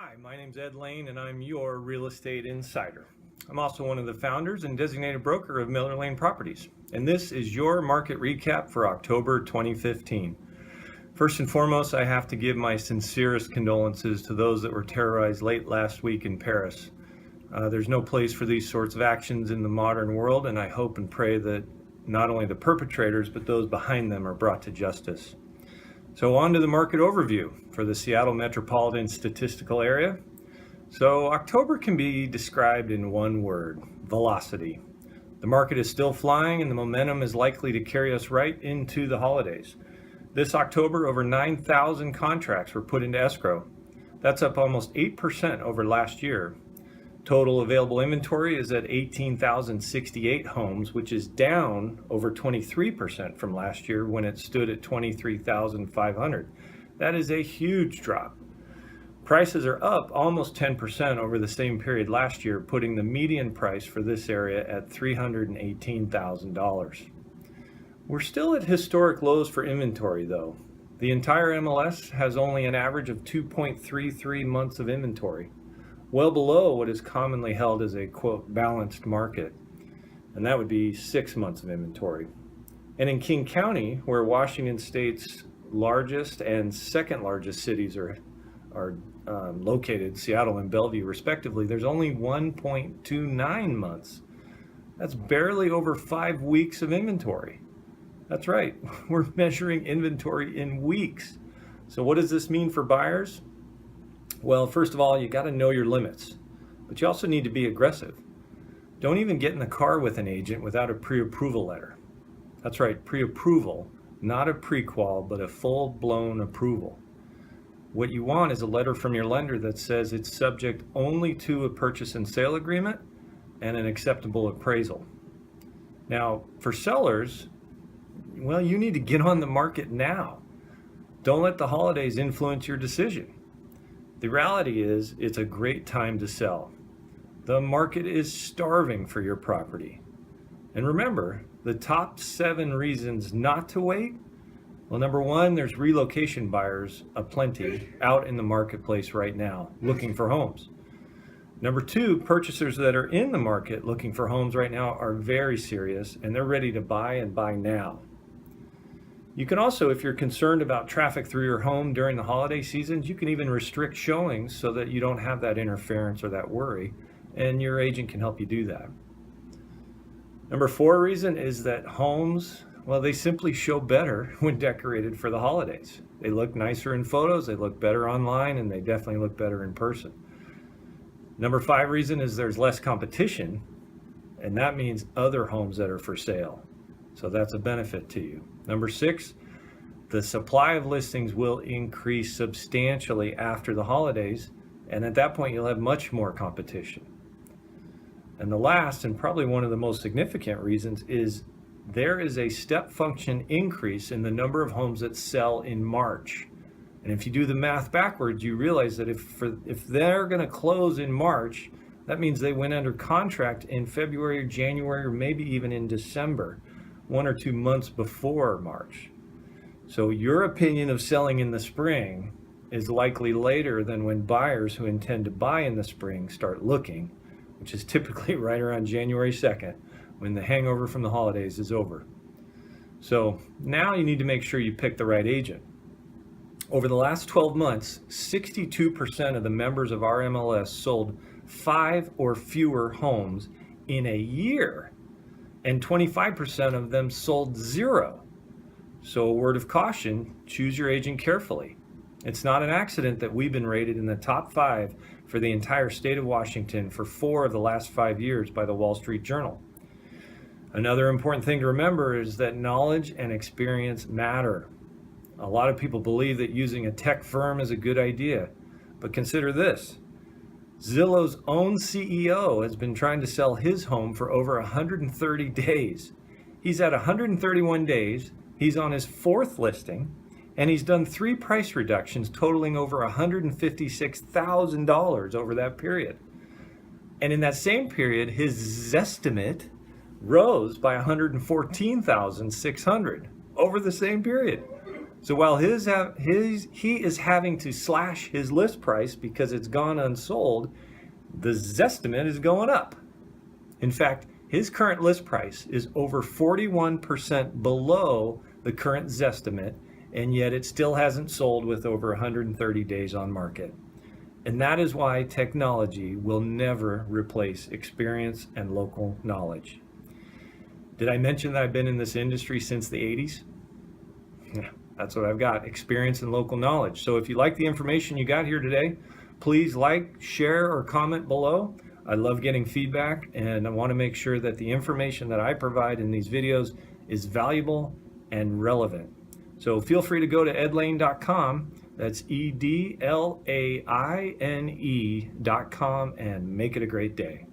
Hi, my name's Ed Laine and I'm your real estate insider. I'm also one of the founders and designated broker of Miller Laine Properties, and this is your market recap for October 2015. First and foremost, I have to give my sincerest condolences to those that were terrorized late last week in Paris. There's no place for these sorts of actions in the modern world, and I hope and pray that not only the perpetrators but those behind them are brought to justice. So on to the market overview for the Seattle metropolitan statistical area. So October can be described in one word: velocity. The market is still flying and the momentum is likely to carry us right into the holidays. This October, over 9,000 contracts were put into escrow. That's up almost 8% over last year. Total available inventory is at 18,068 homes, which is down over 23% from last year when it stood at 23,500. That is a huge drop. Prices are up almost 10% over the same period last year, putting the median price for this area at $318,000. We're still at historic lows for inventory though. The entire MLS has only an average of 2.33 months of inventory, well below what is commonly held as a, quote, balanced market, and that would be 6 months of inventory. And in King County, where Washington State's largest and second largest cities are located, Seattle and Bellevue respectively, there's only 1.29 months. That's barely over 5 weeks of inventory. That's right, we're measuring inventory in weeks. So what does this mean for buyers? Well, first of all, you got to know your limits, but you also need to be aggressive. Don't even get in the car with an agent without a pre-approval letter. That's right, pre-approval, not a pre-qual, but a full-blown approval. What you want is a letter from your lender that says it's subject only to a purchase and sale agreement and an acceptable appraisal. Now, for sellers, well, you need to get on the market now. Don't let the holidays influence your decision. The reality is, it's a great time to sell. The market is starving for your property. And remember, the top 7 reasons not to wait. Well, number 1, there's relocation buyers aplenty out in the marketplace right now looking for homes. Number 2, purchasers that are in the market looking for homes right now are very serious and they're ready to buy and buy now. You can also, if you're concerned about traffic through your home during the holiday seasons, you can even restrict showings so that you don't have that interference or that worry, and your agent can help you do that. Number 4 reason is that homes, well, they simply show better when decorated for the holidays. They look nicer in photos, they look better online, and they definitely look better in person. Number 5 reason is there's less competition, and that means other homes that are for sale. So that's a benefit to you. Number 6, the supply of listings will increase substantially after the holidays, and at that point you'll have much more competition. And the last, and probably one of the most significant reasons, is there is a step function increase in the number of homes that sell in March. And if you do the math backwards, you realize that if they're going to close in March, that means they went under contract in February or January or maybe even in December, 1 or 2 months before March. So your opinion of selling in the spring is likely later than when buyers who intend to buy in the spring start looking, which is typically right around January 2nd, when the hangover from the holidays is over. So now you need to make sure you pick the right agent. Over the last 12 months, 62% of the members of our MLS sold 5 or fewer homes in a year, and 25% of them sold 0. So a word of caution, choose your agent carefully. It's not an accident that we've been rated in the top 5 for the entire state of Washington for 4 of the last 5 years by the Wall Street Journal. Another important thing to remember is that knowledge and experience matter. A lot of people believe that using a tech firm is a good idea, but consider this. Zillow's own CEO has been trying to sell his home for over 130 days. He's at 131 days, he's on his 4th listing, and he's done 3 price reductions totaling over $156,000 over that period. And in that same period, his Zestimate rose by $114,600 over the same period. So while he is having to slash his list price because it's gone unsold, the Zestimate is going up. In fact, his current list price is over 41% below the current Zestimate, and yet it still hasn't sold with over 130 days on market. And that is why technology will never replace experience and local knowledge. Did I mention that I've been in this industry since the 80s? Yeah, that's what I've got, experience and local knowledge. So if you like the information you got here today, please like, share, or comment below. I love getting feedback, and I want to make sure that the information that I provide in these videos is valuable and relevant. So feel free to go to edlaine.com, that's EDLAINE.com, and make it a great day.